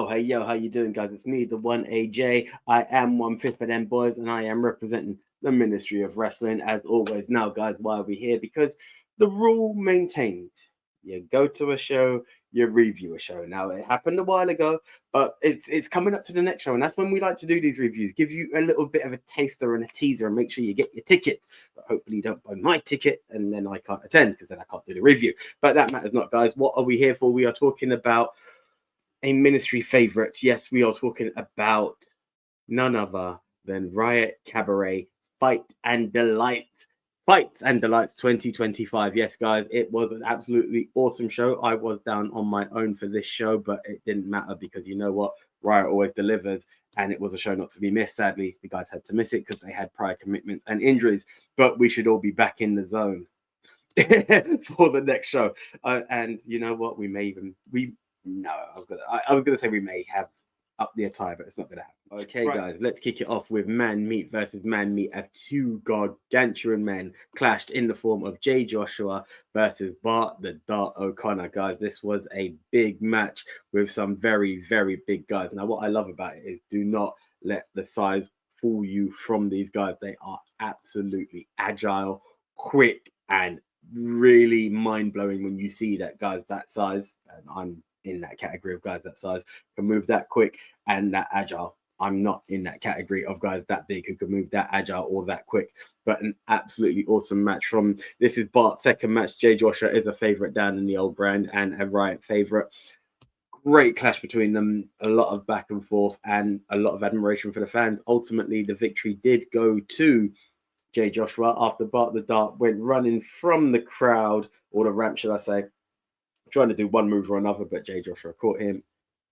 hey yo, how you doing, guys? It's me, the one AJ. I am 1/5 of them boys, and I am representing the Ministry of Wrestling as always. Now, guys, why are we here? Because the rule maintained: you go to a show, you review a show. Now, it happened a while ago, but it's coming up to the next show, and that's when we like to do these reviews. Give you a little bit of a taster and a teaser, and make sure you get your tickets. But hopefully, you don't buy my ticket, and then I can't attend because then I can't do the review. But that matters not, guys. What are we here for? We are talking about a Ministry favorite. Yes, we are talking about none other than Riot Cabaret Fights and Delights 2025. Yes, guys, it was an absolutely awesome show. I was down on my own for this show, but it didn't matter because you know what? Riot always delivers, and it was a show not to be missed. Sadly, the guys had to miss it because they had prior commitments and injuries, but we should all be back in the zone for the next show. And you know what? I was gonna say we may have up the attire, but it's not gonna happen. Okay, right, guys, let's kick it off with Man Meat versus Man Meat as two gargantuan men clashed in the form of Jay Joshua versus Bart the Dart O'Connor. Guys, this was a big match with some very, very big guys. Now, what I love about it is do not let the size fool you from these guys. They are absolutely agile, quick, and really mind-blowing when you see that guys that size, and I'm in that category of guys that size, can move that quick and that agile. I'm not in that category of guys that big who can move that agile or that quick, but an absolutely awesome match from, this is Bart's second match. Jay Joshua is a favorite down in the old brand and a Riot favorite. Great clash between them, a lot of back and forth and a lot of admiration for the fans. Ultimately, the victory did go to Jay Joshua after Bart the Dart went running from the crowd, or the ramp, should I say, trying to do one move or another, but Jay Joshua caught him.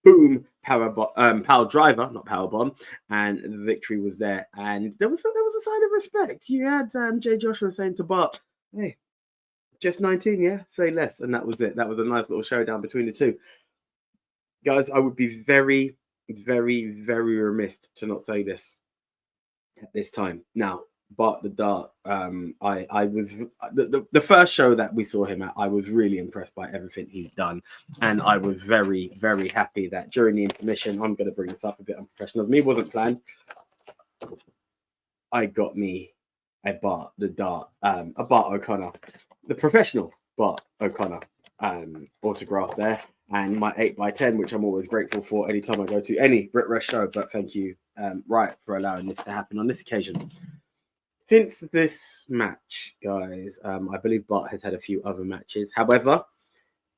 Boom, power driver, not power bomb, and the victory was there. And there was a sign of respect. You had Jay Joshua saying to Bart, "Hey, just 19, yeah, say less," and that was it. That was a nice little showdown between the two guys. I would be very, very, very remiss to not say this at this time. Now, Bart the Dart, I was the first show that we saw him at, I was really impressed by everything he's done, and I was very, very happy that during the intermission, I'm going to bring this up a bit unprofessional of me, wasn't planned, I got me a Bart the Dart, a Bart O'Connor, the professional Bart O'Connor autograph there, and my 8x10, which I'm always grateful for anytime I go to any Brit Rest show. But thank you, Riot, for allowing this to happen on this occasion. Since this match, guys, I believe Bart has had a few other matches. However,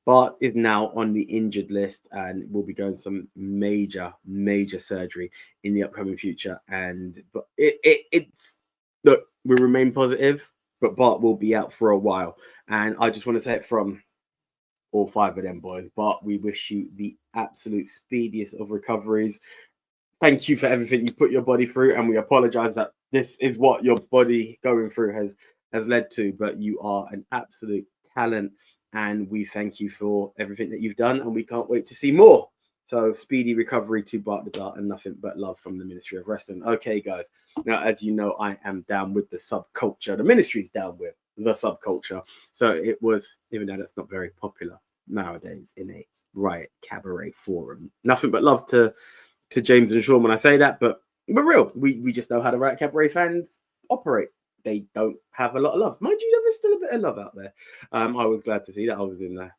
Bart is now on the injured list and will be going some major, major surgery in the upcoming future. But it's look, we remain positive, but Bart will be out for a while. And I just want to say it from all five of them boys, Bart, we wish you the absolute speediest of recoveries. Thank you for everything you put your body through, and we apologize that this is what your body going through has led to, but you are an absolute talent, and we thank you for everything that you've done, and we can't wait to see more. So speedy recovery to Bart the Dart, and nothing but love from the Ministry of Wrestling. Okay, guys, now as you know, I am down with the subculture. The Ministry's down with the subculture. So it was, even though that's not very popular nowadays in a Riot Cabaret forum, nothing but love to James and Sean when I say that, but we're real. We just know how the Riot Cabaret fans operate. They don't have a lot of love. Mind you, there was still a bit of love out there. I was glad to see that. I was in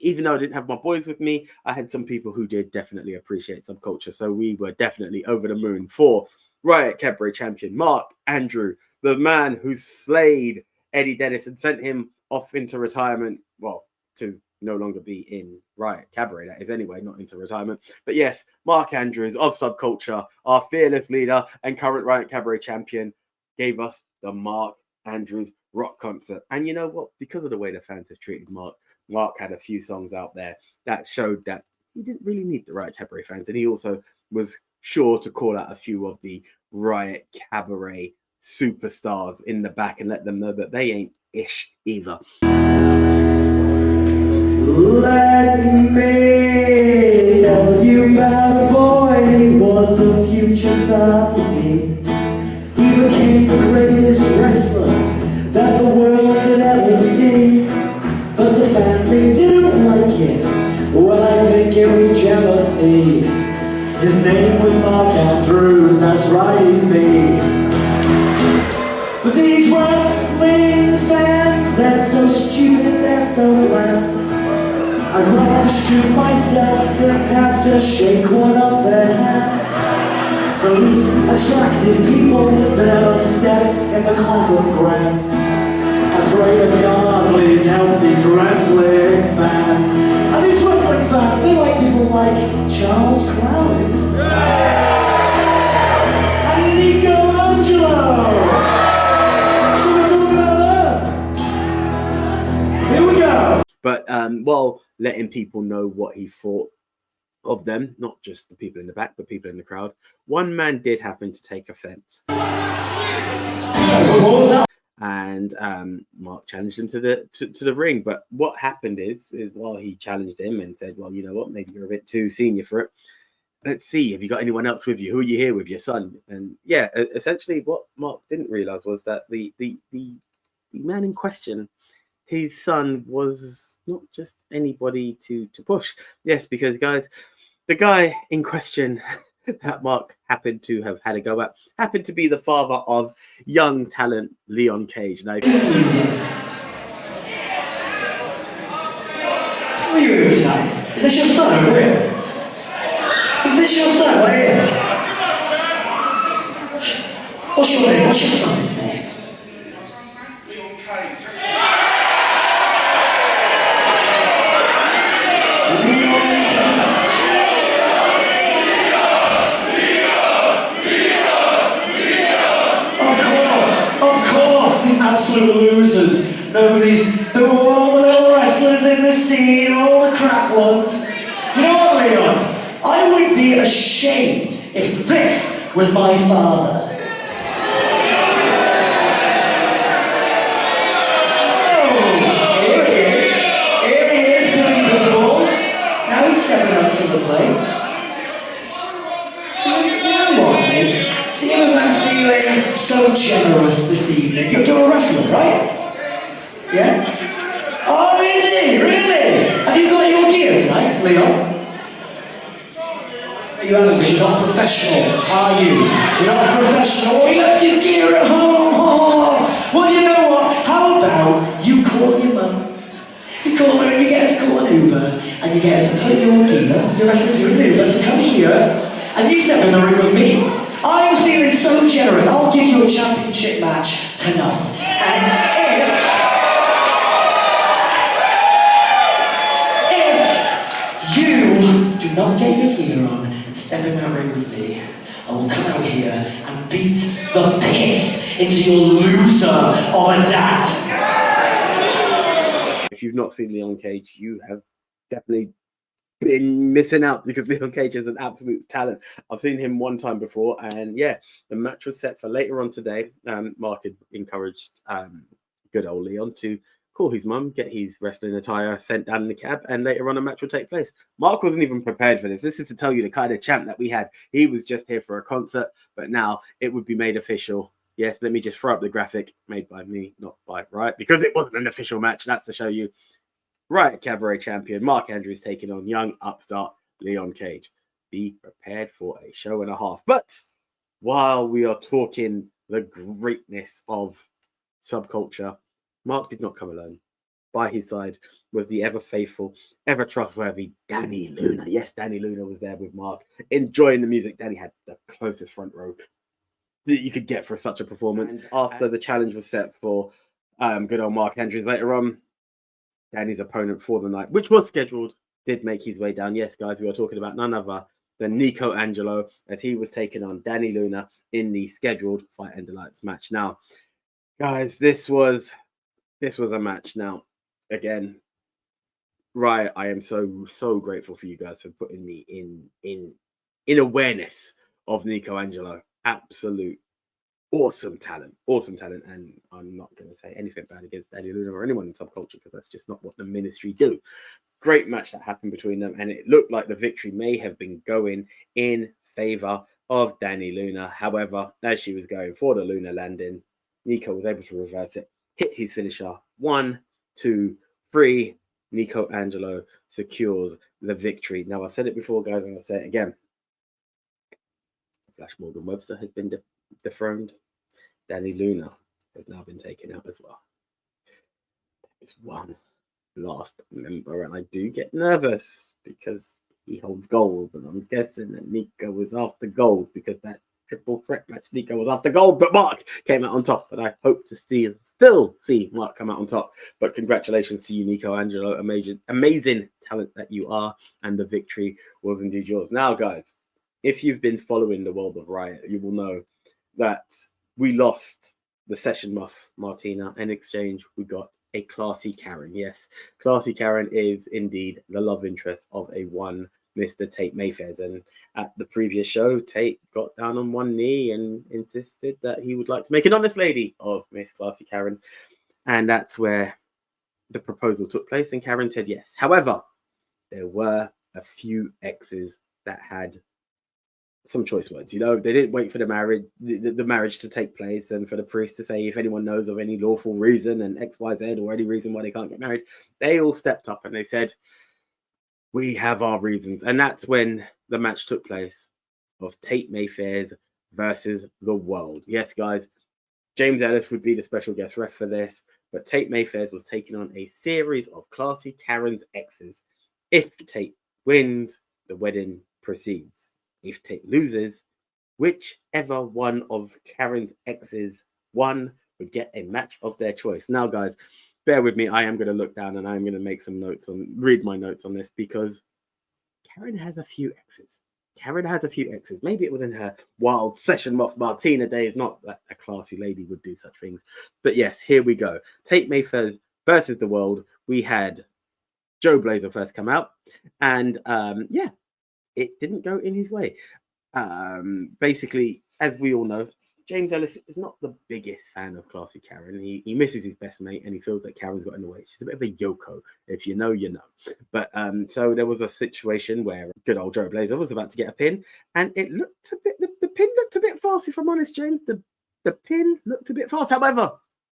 even though I didn't have my boys with me, I had some people who did definitely appreciate subculture. So we were definitely over the moon for Riot Cabaret champion Mark Andrew, the man who slayed Eddie Dennis and sent him off into retirement. Well, to no longer be in Riot Cabaret, that is anyway, not into retirement. But yes, Mark Andrews of Subculture, our fearless leader and current Riot Cabaret champion, gave us the Mark Andrews rock concert. And you know what? Because of the way the fans have treated Mark had a few songs out there that showed that he didn't really need the Riot Cabaret fans. And he also was sure to call out a few of the Riot Cabaret superstars in the back and let them know that they ain't ish either. Let me tell you about a boy. He was a future star to be. He became the greatest wrestler that the world had ever seen. But the fans, they didn't like it. Well, I think it was jealousy. name was Mark Andrews, that's right, he's me. But these wrestling fans, they're so stupid, they're so bland. I'd rather shoot myself than have to shake one of their hands. The least attractive people that ever stepped in the Clapham Grand. I pray to God, please help these wrestling fans. And these wrestling fans, they like people like Charles Crowley and Nico Angelo. Should we talk about them? Here we go. But while letting people know what he thought of them, not just the people in the back, but people in the crowd, one man did happen to take offense. What was that? And Mark challenged him to the ring. But what happened is while he challenged him and said, well, you know what, maybe you're a bit too senior for it. Let's see, have you got anyone else with you? Who are you here with? Your son? And yeah, essentially what Mark didn't realize was that the man in question, his son, was not just anybody to push. Yes, because guys, the guy in question that Mark happened to have had a go at happened to be the father of young talent Leon Cage. Now, Who are you here tonight? Is this your son over here? Is this your son right here? What's your name? What's your son's name? Leon Cage. Of course, these absolute losers know who are all the little wrestlers in the scene, all the crap ones. You know what, Leon? I would be ashamed if this was my father. Oh, here he is, Billy Goodballs. Now he's stepping up to the plate. You know what, mate? Seeing as I'm feeling so generous this evening, you're a wrestler, right? Yeah? Oh, is he? Really? Have you got your gear tonight, Leon? You haven't, because you're not professional, are you? You're not a professional. Oh, he left his gear at home. Oh. Well, you know what? How about you call your mum? You call her and you get her to call an Uber, and you get her to put your gear, your wrestling gear in an Uber, to come here, and you step in the ring with me. I'm feeling so generous. I'll give you a championship match tonight. And if you do not get your gear on and step in that ring with me, I will come out here and beat the piss into your loser of a dad. if you've not seen Leon Cage, you have definitely been missing out, because Leon Cage is an absolute talent. I've seen him one time before, and yeah, the match was set for later on today. Mark had encouraged good old Leon to call his mum, get his wrestling attire sent down in the cab, and later on a match will take place. Mark wasn't even prepared for this. This is to tell you the kind of champ that we had. He was just here for a concert, but now it would be made official. Yes, let me just throw up the graphic made by me, not by Riot, because it wasn't an official match. That's to show you Riot Cabaret champion Mark Andrews taking on young upstart Leon Cage. Be prepared for a show and a half. But while we are talking the greatness of subculture, Mark did not come alone. By his side was the ever faithful, ever trustworthy Danny Luna. Yes, Danny Luna was there with Mark, enjoying the music. Danny had the closest front row that you could get for such a performance. And after the challenge was set for good old Mark Andrews later on, Danny's opponent for the night, which was scheduled, did make his way down. Yes, guys, we are talking about none other than Nico Angelo, as he was taking on Danny Luna in the scheduled Fight Under Lights match. Now, guys, this was a match. Now, again, Riot, I am so grateful for you guys for putting me in awareness of Nico Angelo. Absolute awesome talent, and I'm not going to say anything bad against Danny Luna or anyone in subculture, because that's just not what the ministry do. Great match that happened between them, and it looked like the victory may have been going in favor of Danny Luna. However, as she was going for the Luna landing, Nico was able to reverse it, hit his finisher. 1, 2, 3. Nico Angelo secures the victory. Now, I said it before, guys, and I'll say it again. Flash Morgan Webster has been dethroned. Danny Luna has now been taken out as well. It's one last member, and I do get nervous because he holds gold, and I'm guessing that Nico was after gold because that triple threat match, Nico was after gold, but Mark came out on top, and I hope to still see Mark come out on top. But congratulations to you, Nico Angelo, amazing talent that you are, and the victory was indeed yours. Now, guys, if you've been following the world of Riot, you will know that we lost the session muff Martina. In exchange, we got a Classy Karen. Yes, Classy Karen is indeed the love interest of a one Mr. Tate Mayfairs. And at the previous show, Tate got down on one knee and insisted that he would like to make an honest lady of Miss Classy Karen. And that's where the proposal took place, and Karen said yes. However, there were a few exes that had some choice words. You know, they didn't wait for the marriage to take place and for the priest to say if anyone knows of any lawful reason and XYZ or any reason why they can't get married. They all stepped up and they said, we have our reasons. And that's when the match took place of Tate Mayfairs versus the world. Yes, guys, James Ellis would be the special guest ref for this, but Tate Mayfairs was taking on a series of Classy Karen's exes. If Tate wins, the wedding proceeds. If Tate loses, whichever one of Karen's exes won would get a match of their choice. Now, guys, bear with me. I am going to look down and I'm going to make some notes read my notes on this, because Karen has a few exes. Maybe it was in her wild session off Martina days. Not that a classy lady would do such things. But yes, here we go. Tate Mayfairs versus the world. We had Joe Blazer first come out. And it didn't go in his way. Basically, as we all know, James Ellis is not the biggest fan of Classy Karen. He misses his best mate and he feels that Karen's got in the way. She's a bit of a Yoko. If you know, you know. But so there was a situation where good old Joe Blazer was about to get a pin, and it looked a bit, the pin looked a bit fast, if I'm honest, James. The pin looked a bit fast. However,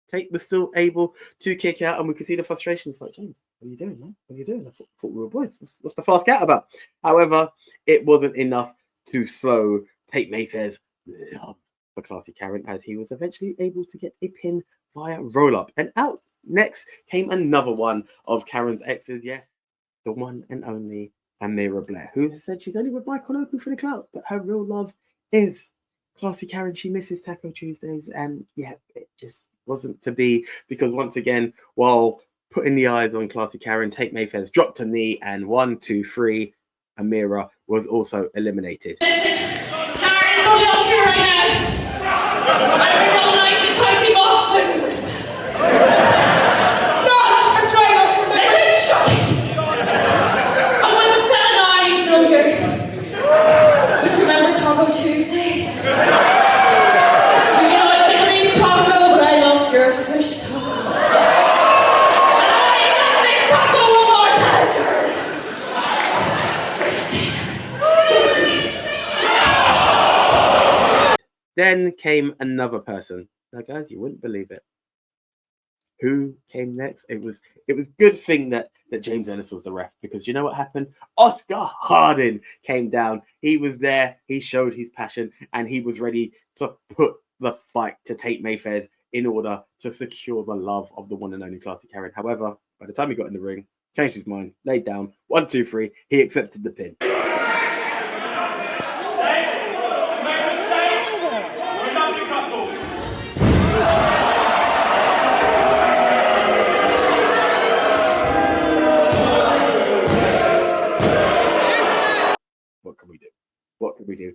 Tate was still able to kick out, and we could see the frustration. It's like, James, what are you doing, man? What are you doing? I thought we were boys. What's the fast cat about? However, it wasn't enough to slow Tate Mayfair's love for Classy Karen, as he was eventually able to get a pin via roll-up. And out next came another one of Karen's exes, yes, the one and only Amira Blair, who said she's only with Michael Oku for the clout, but her real love is Classy Karen. She misses Taco Tuesdays, and yeah, it just wasn't to be, because once again, while putting the eyes on Classy Karen, Tate Mayfair's dropped a knee, and 1, 2, 3, Amira was also eliminated. Listen, Karen, it's only us here right now. I've been all night and cut him off and... No, I'm trying not to remember. Listen, shut it! I was a fella Irish nugget. But remember Taco Tuesdays? You know, it's like a beef taco, but I loved your fish taco. And I ate that fish taco one more time, girl. Then came another person. Now, guys, you wouldn't believe it. Who came next? It was good thing that James Ellis was the ref, because you know what happened? Oscar Harding came down. He was there. He showed his passion, and he was ready to put the fight to Tate Mayfair's in order to secure the love of the one and only Classy Karen. However, by the time he got in the ring, changed his mind, laid down, 1, 2, 3, he accepted the pin. What could we do?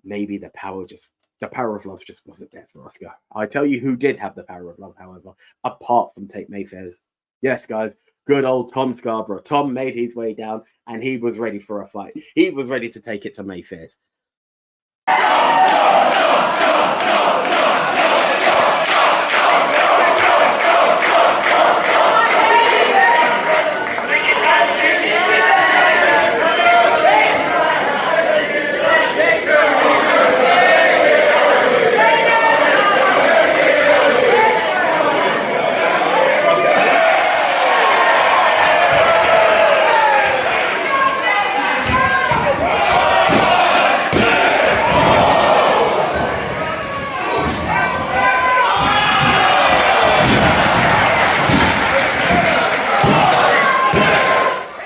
Maybe the power of love just wasn't there for Oscar. I tell you who did have the power of love, however, apart from Tate Mayfair's. Yes, guys, good old Tom Scarborough. Tom made his way down, and he was ready for a fight. He was ready to take it to Mayfair's.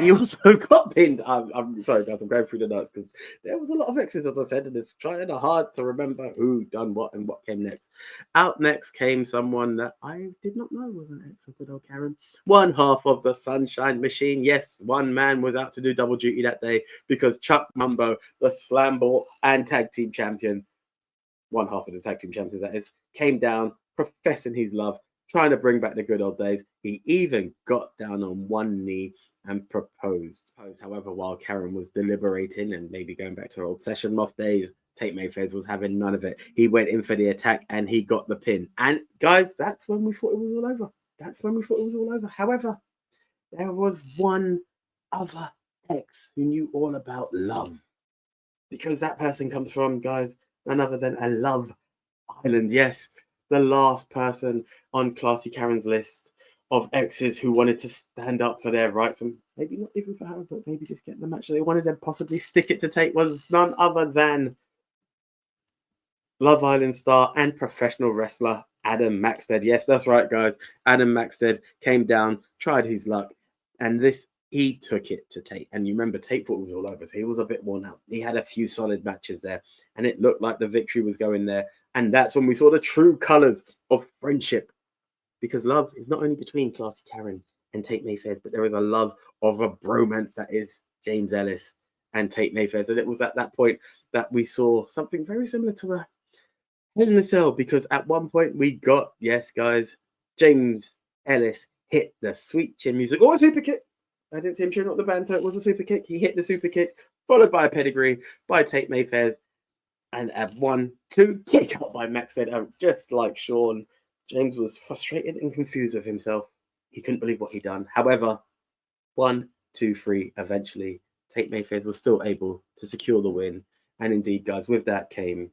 he also got pinned. I'm sorry, guys, I'm going through the notes because there was a lot of X's, as I said, and it's trying hard to remember who done what and what came next. Out next came someone that I did not know was an ex of good old Karen. One half of the Sunshine Machine. Yes, one man was out to do double duty that day because Chuck Mumbo, the slam ball and tag team champion, one half of the tag team champions that is, came down professing his love, trying to bring back the good old days. He even got down on one knee and proposed. However, while Karen was deliberating and maybe going back to her old session moth days, Tate Mayfair was having none of it. He went in for the attack and he got the pin. And guys, that's when we thought it was all over. That's when we thought it was all over. However, there was one other ex who knew all about love. Because that person comes from, guys, none other than a Love Island. Yes, the last person on Classy Karen's list of exes who wanted to stand up for their rights, and maybe not even for her, but maybe just get the match they wanted and possibly stick it to Tate, was none other than Love Island star and professional wrestler Adam Maxted. Yes, that's right, guys. Adam Maxted came down, tried his luck, and he took it to Tate. And you remember, Tate thought it was all over, so he was a bit worn out. He had a few solid matches there, and it looked like the victory was going there. And that's when we saw the true colors of friendship. Because love is not only between Classy Karen and Tate Mayfair, but there is a love of a bromance that is James Ellis and Tate Mayfair. And it was at that point that we saw something very similar to a Hell in a Cell, because at one point we got, yes, guys, James Ellis hit the sweet chin music or a super kick. I didn't see him cheering up the banter. It was a super kick. He hit the super kick, followed by a pedigree by Tate Mayfair, and a 1-2 kick out by Max said, just like Sean. James was frustrated and confused with himself. He couldn't believe what he'd done. However, 1, 2, 3, eventually, Tate Mayfair was still able to secure the win. And indeed, guys, with that came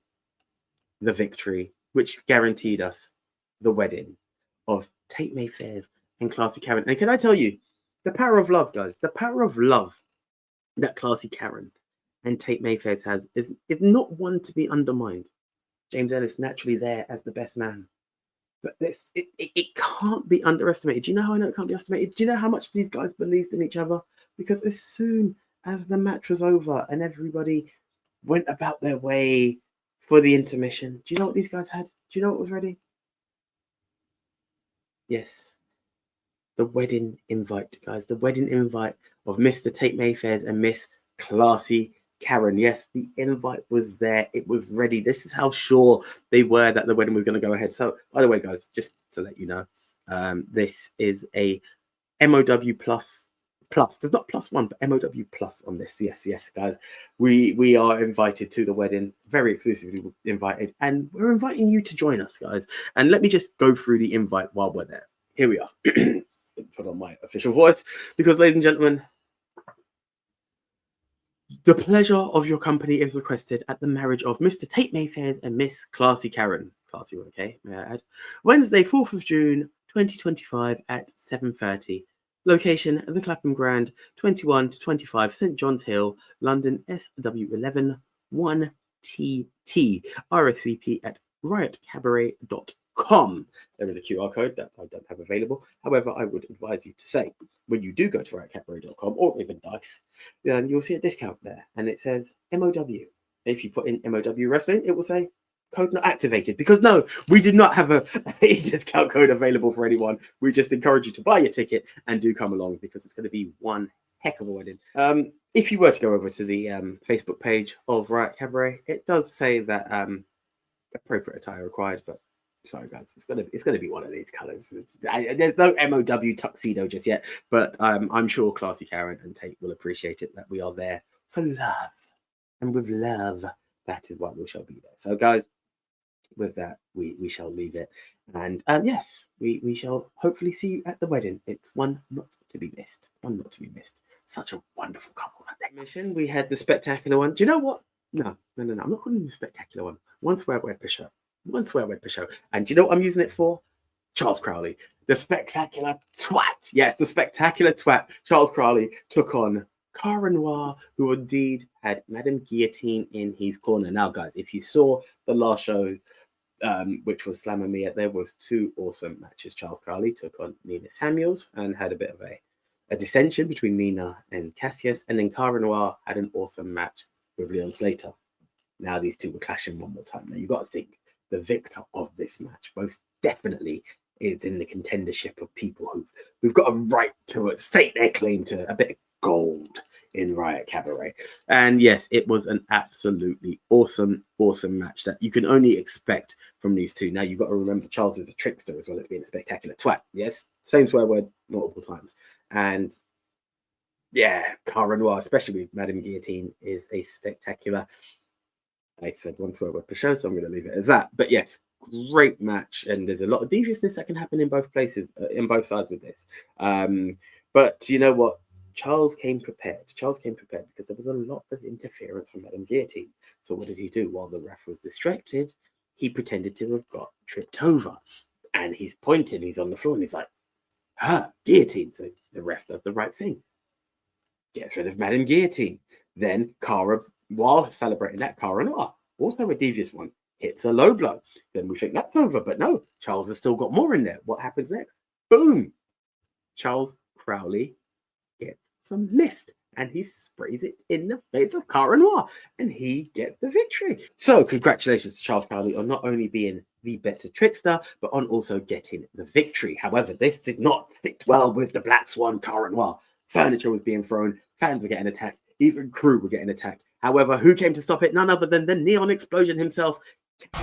the victory, which guaranteed us the wedding of Tate Mayfair and Classy Karen. And can I tell you, the power of love, guys, the power of love that Classy Karen and Tate Mayfair has is not one to be undermined. James Ellis naturally there as the best man. But it can't be underestimated. Do you know how I know it can't be underestimated? Do you know how much these guys believed in each other? Because as soon as the match was over and everybody went about their way for the intermission, do you know what these guys had? Do you know what was ready? Yes, the wedding invite, guys. The wedding invite of Mr. Tate Mayfair and Miss Classy Karen. Yes, the invite was there. It was ready. This is how sure they were that the wedding was going to go ahead. So, by the way, guys, just to let you know, this is a MOW plus. There's not +1, but MOW plus on this. Yes, guys. We are invited to the wedding, very exclusively invited, and we're inviting you to join us, guys. And let me just go through the invite while we're there. Here we are. Put on my official voice because, ladies and gentlemen, the pleasure of your company is requested at the marriage of Mr. Tate Mayfair and Miss Classy Karen. Classy, okay, may I add? Wednesday, 4th of June, 2025 at 7:30. Location, the Clapham Grand, 21 to 25 St. John's Hill, London, SW11 1TT. RSVP at riotcabaret.com. There is a QR code that I don't have available. However, I would advise you to say, when you do go to riotcabaret.com or even Dice, then you'll see a discount there. And it says MOW. If you put in MOW Wrestling, it will say code not activated. Because no, we do not have a discount code available for anyone. We just encourage you to buy your ticket and do come along because it's going to be one heck of a wedding. If you were to go over to the Facebook page of Riot Cabaret, it does say that appropriate attire required, but sorry guys, it's gonna be one of these colors. There's no MOW tuxedo just yet, but I'm sure Classy Karen and Tate will appreciate it that we are there for love, and with love, that is why we shall be there. So guys, with that, we shall leave it, and yes, we shall hopefully see you at the wedding. It's one not to be missed. Such a wonderful couple that day. Mission, we had the spectacular one. Do you know what? No. I'm not calling it the spectacular one. One swear word per show. And do you know what I'm using it for? Charles Crowley, the spectacular twat. Yes, the spectacular twat. Charles Crowley took on Cara Noir, who indeed had Madame Guillotine in his corner. Now, guys, if you saw the last show, which was Slamma Mia, there was two awesome matches. Charles Crowley took on Nina Samuels and had a bit of a a dissension between Nina and Cassius, and then Cara Noir had an awesome match with Leon Slater. Now these two were clashing one more time. Now you got to think the victor of this match most definitely is in the contendership of people who've got a right to stake their claim to a bit of gold in Riot Cabaret. And yes, it was an absolutely awesome match that you can only expect from these two. Now you've got to remember Charles is a trickster as well as being a spectacular twat. Yes, same swear word multiple times. And yeah, Cara Noir, especially with Madame Guillotine, is a spectacular. I said one swear word per show, so I'm going to leave it as that. But yes, great match, and there's a lot of deviousness that can happen in both places, in both sides with this. But you know what? Charles came prepared. Charles came prepared because there was a lot of interference from Madame Guillotine. So what did he do? While the ref was distracted, he pretended to have got tripped over. And he's pointing, he's on the floor, and he's like, Guillotine. So the ref does the right thing. Gets rid of Madame Guillotine. Then Cara, while celebrating that, Cara Noir, also a devious one, hits a low blow. Then we think that's over, but no, Charles has still got more in there. What happens next? Boom! Charles Crowley gets some mist, and he sprays it in the face of Cara Noir, and he gets the victory. So congratulations to Charles Crowley on not only being the better trickster, but on also getting the victory. However, this did not fit well with the Black Swan Cara Noir. Furniture was being thrown, fans were getting attacked, even crew were getting attacked. However, who came to stop it? None other than the Neon Explosion himself. I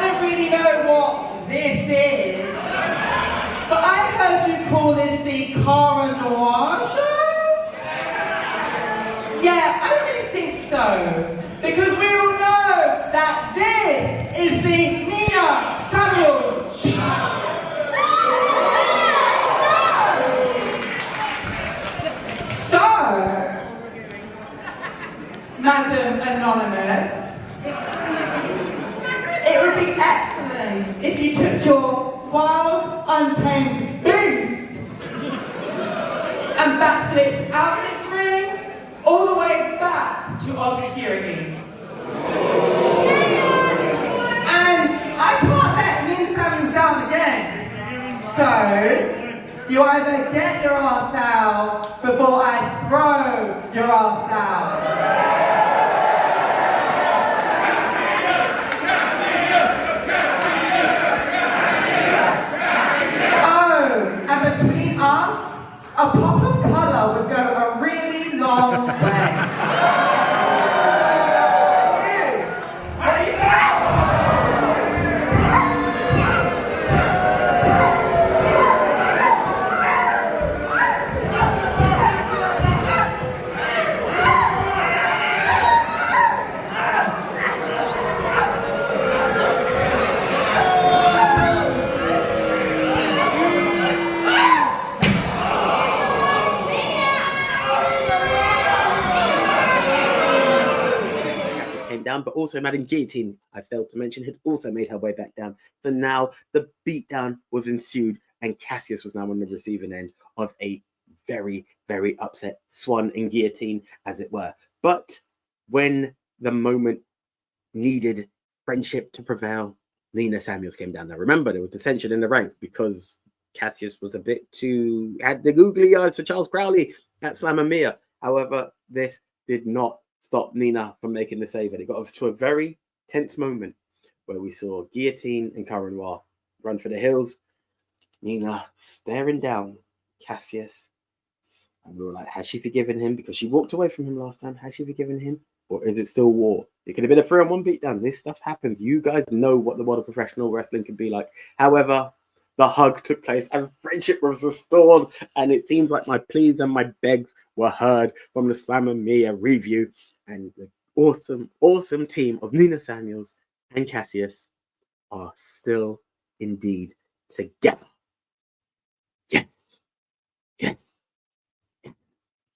don't really know what this is, but I heard you call this the Cara Noir show? Yeah, I don't really think so, because we all know that this is the Nina Samuels show. So, Madam Anonymous, it would be excellent if you took your wild, untamed beast and backflipped out this ring all the way back to obscurity. And I can't let Nina Samuels down again. So, you either get your ass out before I throw your ass out. And between us, a pop of colour would go a really long way. What do you think? Down, but also Madame Guillotine, I failed to mention, had also made her way back down. So now the beatdown was ensued, and Cassius was now on the receiving end of a very, very upset Swan and Guillotine, as it were. But when the moment needed friendship to prevail, Nina Samuels came down. Now remember, there was dissension in the ranks because Cassius was a bit too, had the googly eyes for Charles Crowley at Slamma Mia. However, this did not stop Nina from making the save, and it got us to a very tense moment where we saw Guillotine and Cara Noir run for the hills. Nina staring down Cassius, and we were like, has she forgiven him? Because she walked away from him last time. Has she forgiven him? Or is it still war? It could have been a 3-on-1 beatdown. This stuff happens. You guys know what the world of professional wrestling can be like. However, the hug took place and friendship was restored, and it seems like my pleas and my begs were heard from the Slamma Mia review. And the awesome team of Nina Samuels and Cassius are still indeed together. Yes.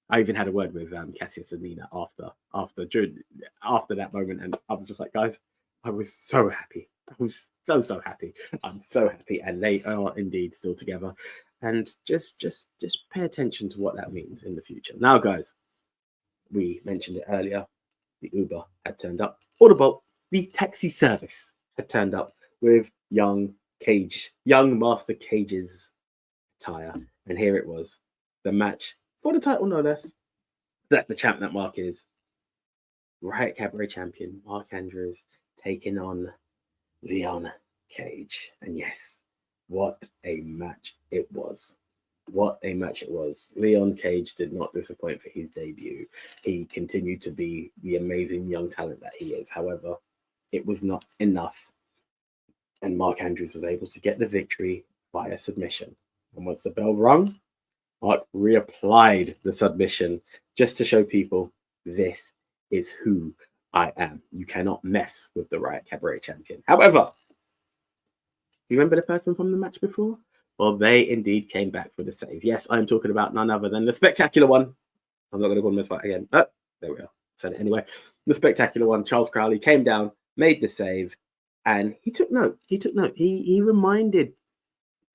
I even had a word with Cassius and Nina after that moment, and I was just like, guys, I was so happy. I was so happy. I'm so happy, and they are indeed still together. And just pay attention to what that means in the future. Now, guys, we mentioned it earlier. the Uber had turned up, or the Bolt, the taxi service had turned up with young Master Cage's attire. And here it was, the match for the title, no less. That's the champ that Mark is. Riot Cabaret champion Mark Andrews taking on Leon Cage. And yes, what a match it was. What a match it was. Leon Cage did not disappoint for his debut. He continued to be the amazing young talent that he is. However, it was not enough. And Mark Andrews was able to get the victory via submission. And once the bell rung, Mark reapplied the submission just to show people, this is who I am. You cannot mess with the Riot Cabaret champion. However, you remember the person from the match before? Well, they indeed came back for the save. Yes, I'm talking about none other than the spectacular one. I'm not going to call him this fight again. Oh, there we are. Said it anyway. The spectacular one, Charles Crowley, came down, made the save, and he took note. He reminded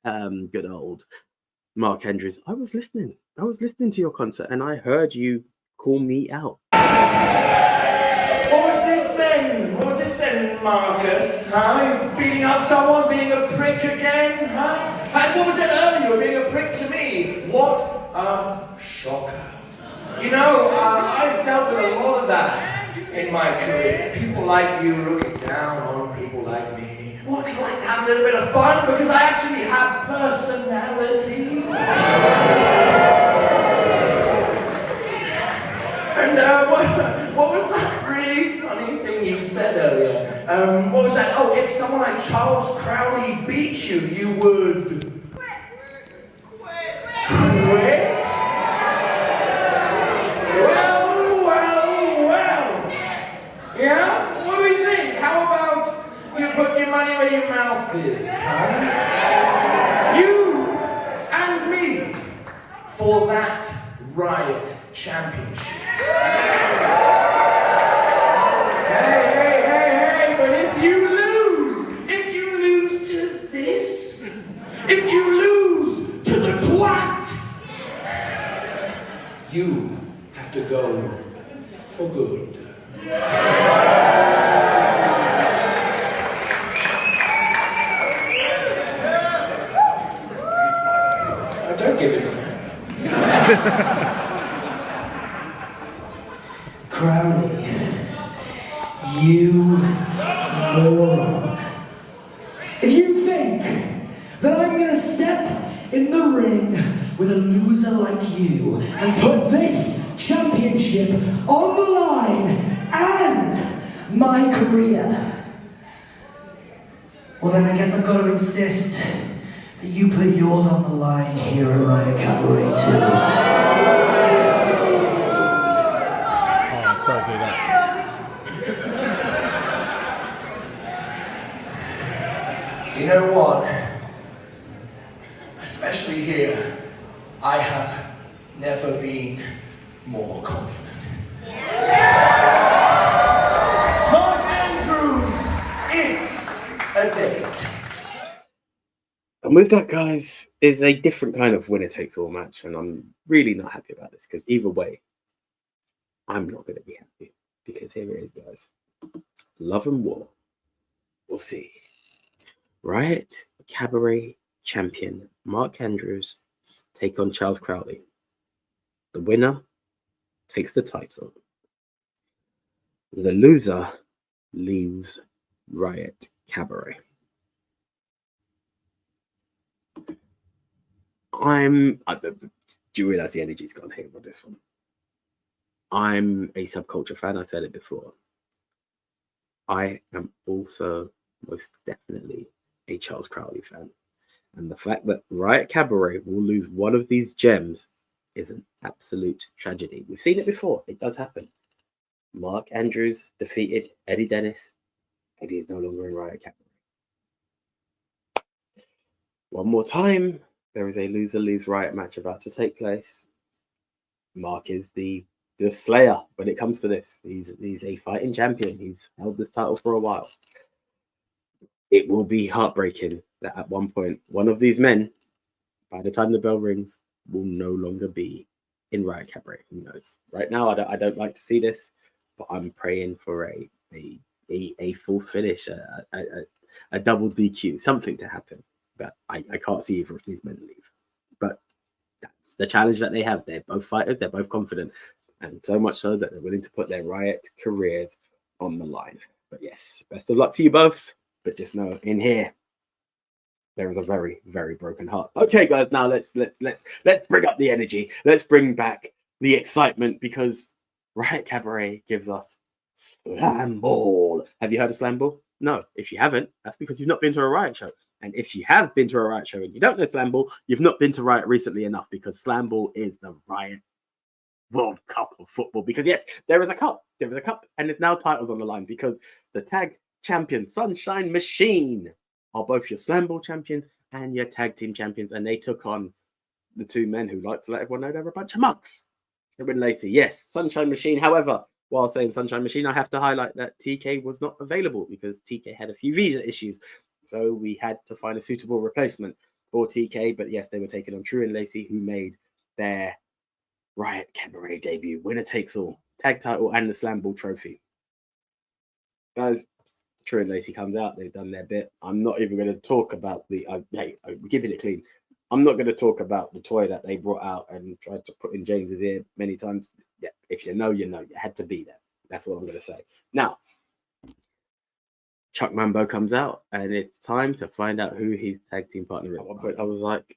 good old Mark Andrews, I was listening to your concert, and I heard you call me out. What was this then, Marcus? Huh? You beating up someone, being a prick again? Huh? And what was it earlier? You were being a prick to me. What a shocker. You know, I've dealt with a lot of that in my career. People like you looking down on people like me. Well, because I like to have a little bit of fun, because I actually have personality. And what was that really funny thing you said earlier? What was that? Oh, if someone like Charles Crowley beat you, you would... Quit? Well. Yeah? What do we think? How about you put your money where your mouth is, huh? You and me for that Riot Championship. Hey, but if you lose to this, if you lose to the twat, you have to go for good. Don't give it Crowley, you moron. If you think that I'm gonna step in the ring with a loser like you and put this championship on the line and my career, well then I guess I've got to insist that you put yours on the line here at Riot Cabaret too. Don't do that. You know what? Especially here, I have never been more confident. Mark Andrews, it's a date. And with that, guys, is a different kind of winner takes all match. And I'm really not happy about this, because either way, I'm not going to be happy, because here it is, guys. Love and War. We'll see. Riot Cabaret champion Mark Andrews take on Charles Crowley. The winner takes the title. The loser leaves Riot Cabaret. Do you realize the energy's gone here with this one? I'm a Subculture fan. I said it before. I am also most definitely a Charles Crowley fan. And the fact that Riot Cabaret will lose one of these gems is an absolute tragedy. We've seen it before. It does happen. Mark Andrews defeated Eddie Dennis. Eddie is no longer in Riot Cabaret. One more time, there is a loser-lose Riot match about to take place. Mark is the Slayer when it comes to this. He's a fighting champion. He's held this title for a while. It will be heartbreaking that at one point, one of these men, by the time the bell rings, will no longer be in Riot Cabaret. Who knows? Right now, I don't like to see this, but I'm praying for a false finish, a double DQ, something to happen. But I can't see either of these men leave. But that's the challenge that they have. They're both fighters. They're both confident, and so much so that they're willing to put their Riot careers on the line. But yes, best of luck to you both. But just know, in here, there is a very, very broken heart. Okay, guys, now let's bring up the energy. Let's bring back the excitement, because Riot Cabaret gives us Slam Ball. Have you heard of Slam Ball? No. If you haven't, that's because you've not been to a Riot show. And if you have been to a Riot show and you don't know Slam Ball, you've not been to Riot recently enough, because Slam Ball is the Riot World Cup of football. Because yes, there is a cup. There is a cup, and there's now titles on the line, because the tag champion Sunshine Machine are both your Slam Ball champions and your tag team champions, and they took on the two men who like to let everyone know they're a bunch of mugs. Kieran Lacey, yes, Sunshine Machine. However, while saying Sunshine Machine, I have to highlight that TK was not available because TK had a few visa issues. So we had to find a suitable replacement for TK. But yes, they were taking on True and Lacey, who made their Riot Cabaret debut. Winner takes all. Tag title and the Slam Ball trophy. Guys, True and Lacey comes out. They've done their bit. I'm not even going to talk about the... hey, we're keeping it clean. I'm not going to talk about the toy that they brought out and tried to put in James's ear many times. Yeah, if you know, you know. You had to be there. That's what I'm going to say. Now, Chuck Mambo comes out, and it's time to find out who his tag team partner is. At one point, I was like,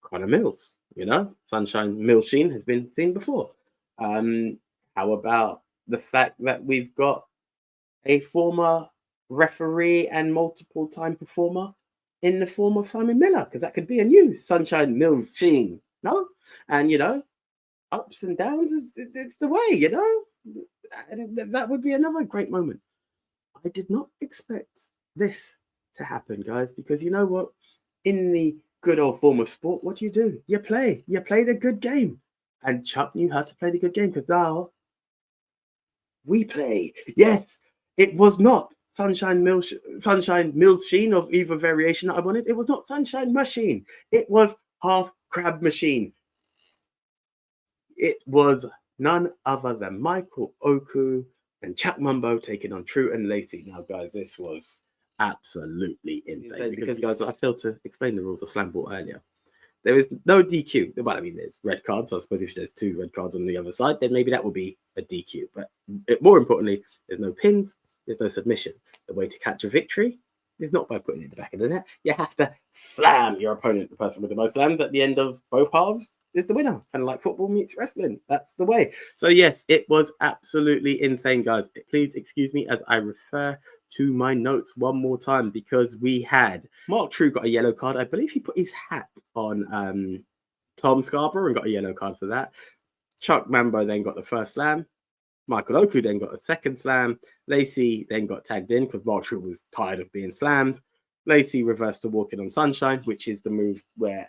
Connor Mills, you know? Sunshine Mills Sheen has been seen before. How about the fact that we've got a former referee and multiple-time performer in the form of Simon Miller, because that could be a new Sunshine Mills Sheen, no? And, you know, ups and downs, it's the way, you know? That would be another great moment. I did not expect this to happen, guys, because you know what? In the good old form of sport, what do? You play the good game. And Chuck knew how to play the good game, because now we play. Yes, it was not Sunshine Mills Sheen of either variation that I wanted. It was not Sunshine Machine. It was Half Crab Machine. It was none other than Michael Oku and Chuck Mambo taking on True and Lacey. Now, guys, this was absolutely insane. Because, guys, I failed to explain the rules of Slam Ball earlier. There is no DQ. Well, I mean, there's red cards. So I suppose if there's two red cards on the other side, then maybe that would be a DQ. But more importantly, there's no pins. There's no submission. The way to catch a victory is not by putting it in the back of the net. You have to slam your opponent. The person with the most slams at the end of both halves is the winner. Kind of like football meets wrestling. That's the way. So yes, it was absolutely insane, guys. Please excuse me as I refer to my notes one more time, because we had Mark True got a yellow card. I believe he put his hat on Tom Scarborough and got a yellow card for that. Chuck Mambo then got the first slam. Michael Oku then got a second slam. Lacey then got tagged in because Mark True was tired of being slammed. Lacey reversed to walking on sunshine, which is the move where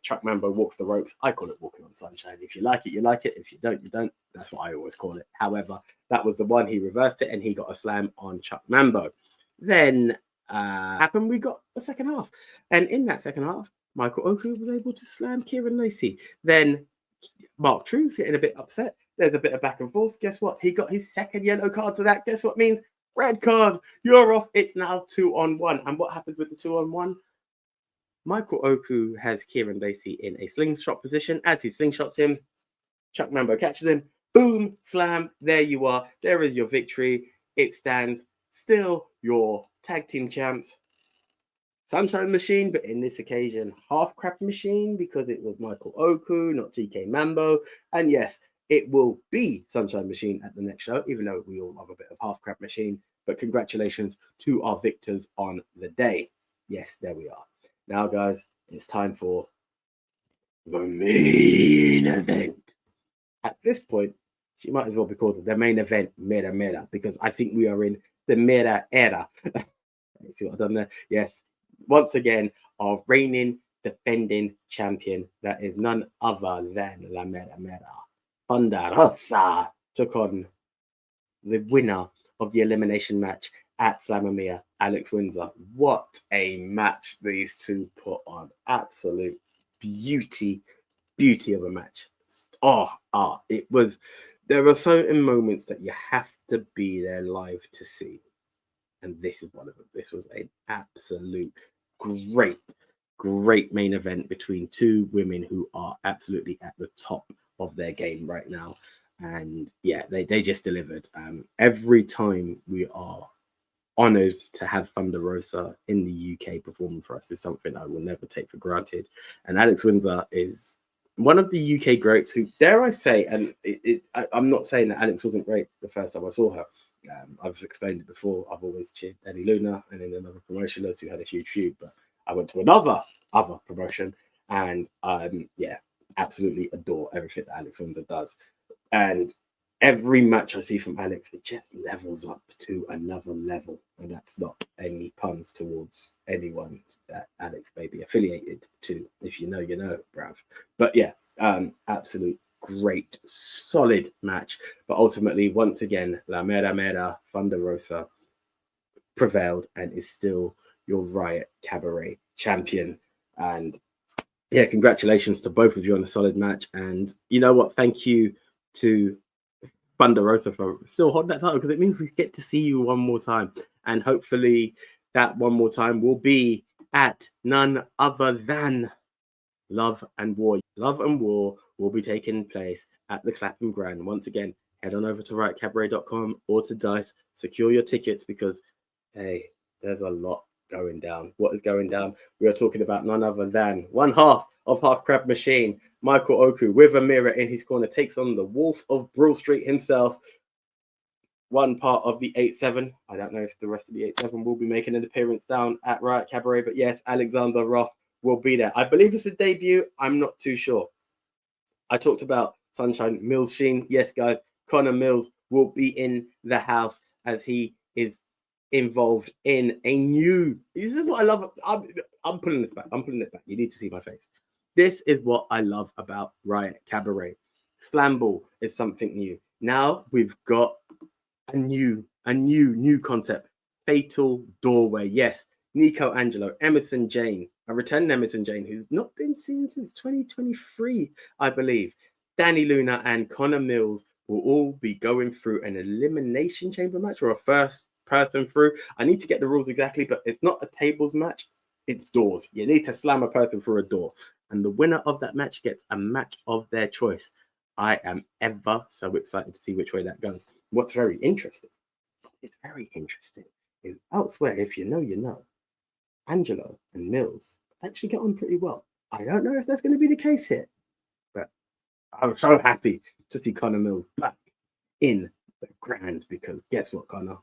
Chuck Mambo walks the ropes. I call it walking on sunshine. If you like it, you like it. If you don't, you don't. That's what I always call it. However, that was the one. He reversed it and he got a slam on Chuck Mambo. Then happened, we got a second half. And in that second half, Michael Oku was able to slam Kieran Lacey. Then Mark True's getting a bit upset. There's a bit of back and forth. Guess what? He got his second yellow card to that. Guess what means? Red card. You're off. It's now 2-on-1. And what happens with the 2-on-1? Michael Oku has Kieran Lacey in a slingshot position. As he slingshots him, Chuck Mambo catches him. Boom, slam. There you are. There is your victory. It stands still your tag team champs. Sunshine Machine, but in this occasion, Half Crab Machine, because it was Michael Oku, not TK Mambo. And yes, it will be Sunshine Machine at the next show, even though we all love a bit of Half Crab Machine. But congratulations to our victors on the day. Yes, there we are. Now, guys, it's time for the main event. At this point, she might as well be called the main event, Mera, because I think we are in the Mera era. See what I've done there? Yes. Once again, our reigning, defending champion, that is none other than La Mera. Thunder Rosa took on the winner of the elimination match at Slamamia, Alex Windsor. What a match these two put on. Absolute beauty of a match. It was there are certain moments that you have to be there live to see. And this is one of them. This was an absolute great main event between two women who are absolutely at the top of their game right now. And yeah, they just delivered. Every time we are honored to have Thunder Rosa in the UK performing for us is something I will never take for granted. And Alex Windsor is one of the UK greats who, dare I say, and I'm not saying that Alex wasn't great the first time I saw her. I've explained it before. I've always cheered Danny Luna and in another promotion who had a huge feud, but I went to another promotion and yeah, absolutely adore everything that Alex Windsor does. And every match I see from Alex, it just levels up to another level. And that's not any puns towards anyone that Alex may be affiliated to. If you know, you know, bruv. But yeah, absolute great, solid match. But ultimately, once again, La Mera Mera Thunder Rosa prevailed and is still your Riot Cabaret champion. And yeah, congratulations to both of you on a solid match. And you know what? Thank you to Thunder Rosa for still holding that title, because it means we get to see you one more time. And hopefully that one more time will be at none other than Love and War. Love and War will be taking place at the Clapham Grand. Once again, head on over to riotcabaret.com or to Dice. Secure your tickets because, hey, there's a lot going down. What is going down? We are talking about none other than one half of Half Crab Machine, Michael Oku, with a mirror in his corner, takes on the Wolf of Broad Street himself. One part of the 8-7. I don't know if the rest of the 8-7 will be making an appearance down at Riot Cabaret, but yes, Alexander Roth will be there. I believe it's a debut. I'm not too sure. I talked about Sunshine Mills Sheen. Yes, guys, Connor Mills will be in the house as he is involved in a new. This is what I love. I'm pulling this back. I'm pulling it back. You need to see my face. This is what I love about Riot Cabaret. Slam Ball is something new. Now we've got a new concept. Fatal Doorway. Yes, Nico Angelo, Emerson Jane, a returning Emerson Jane who's not been seen since 2023, I believe. Danny Luna and Connor Mills will all be going through an elimination chamber match or a first person through. I need to get the rules exactly, but it's not a tables match. It's doors. You need to slam a person through a door. And the winner of that match gets a match of their choice. I am ever so excited to see which way that goes. What's very interesting, is elsewhere, if you know, you know, Angelo and Mills actually get on pretty well. I don't know if that's going to be the case here, but I'm so happy to see Connor Mills back in the Grand, because guess what, Connor?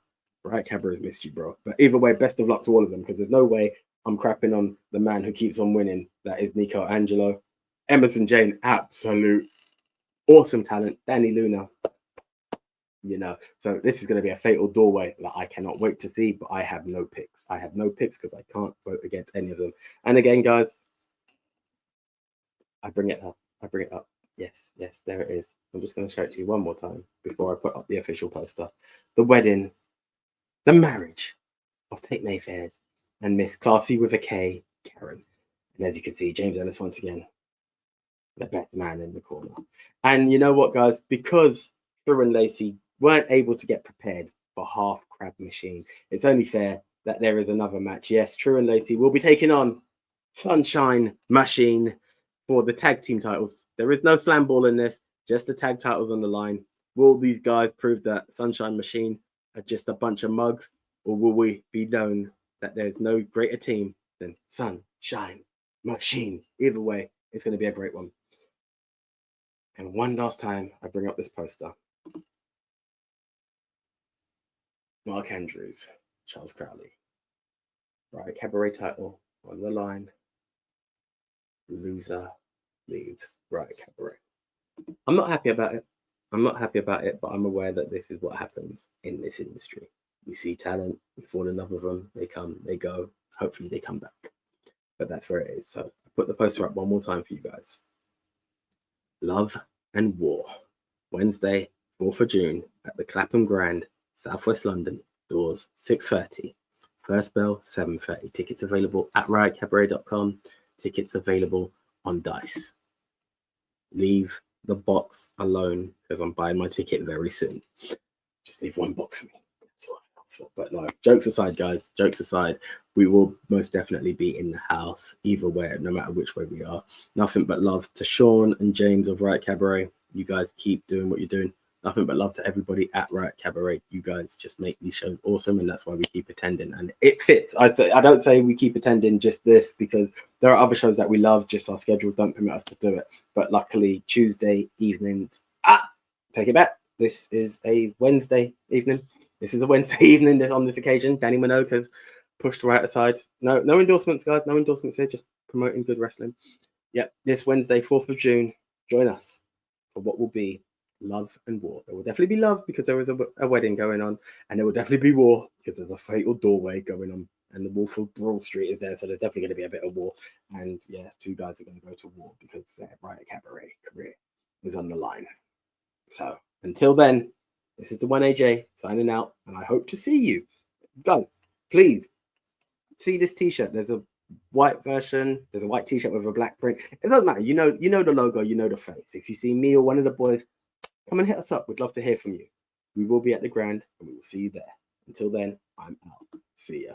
Riot Cabaret has missed you, bro. But either way, best of luck to all of them, because there's no way I'm crapping on the man who keeps on winning. That is Nico Angelo. Emerson Jane, absolute awesome talent. Danny Luna, you know. So this is going to be a fatal doorway that I cannot wait to see, but I have no picks. I have no picks because I can't vote against any of them. And again, guys, I bring it up. Yes, there it is. I'm just going to show it to you one more time before I put up the official poster. The wedding, the marriage of Tate Mayfair's and Miss Classy with a K, Karen. And as you can see, James Ellis once again, the best man in the corner. And you know what, guys? Because Drew and Lacey weren't able to get prepared for Half Crab Machine, it's only fair that there is another match. Yes, True and Lacey will be taking on Sunshine Machine for the tag team titles. There is no slam ball in this, just the tag titles on the line. Will these guys prove that Sunshine Machine are just a bunch of mugs, or will we be known that there's no greater team than Sunshine Machine? Either way, it's going to be a great one. And one last time, I bring up this poster. Mark Andrews, Charles Crowley. Riot Cabaret title on the line. Loser leaves Riot Cabaret. I'm not happy about it. But I'm aware that this is what happens in this industry. We see talent, we fall in love with them, they come, they go. Hopefully they come back. But that's where it is. So I put the poster up one more time for you guys. Love and War. Wednesday, 4th of June at the Clapham Grand, Southwest London. Doors 6:30. First bell 7:30. Tickets available at riotcabaret.com. Tickets available on Dice. Leave the box alone because I'm buying my ticket very soon. Just leave one box for me. That's all. But no, jokes aside, guys, jokes aside, we will most definitely be in the house either way, no matter which way we are. Nothing but love to Sean and James of Riot Cabaret. You guys keep doing what you're doing. Nothing but love to everybody at Riot Cabaret. You guys just make these shows awesome, and that's why we keep attending. And it fits. I don't say we keep attending just this because there are other shows that we love, just our schedules don't permit us to do it. But luckily, Tuesday evenings, take it back. This is a Wednesday evening. This is a Wednesday evening on this occasion. Danny Minogue has pushed right aside. No endorsements, guys. No endorsements here. Just promoting good wrestling. Yep, this Wednesday, 4th of June, join us for what will be love and war. There will definitely be love because there is a wedding going on, and there will definitely be war because there's a fatal doorway going on, and the Wolf of Broad Street is there, so there's definitely going to be a bit of war. And yeah, 2 guys are going to go to war because their Riot Cabaret career is on the line. So until then, this is the 1AJ signing out, and I hope to see you guys. Please see this t-shirt. There's a white version. There's a white t-shirt with a black print. It doesn't matter. You know the logo. You know the face. If you see me or one of the boys, come and hit us up. We'd love to hear from you. We will be at the Grand, and we will see you there. Until then, I'm out. See ya.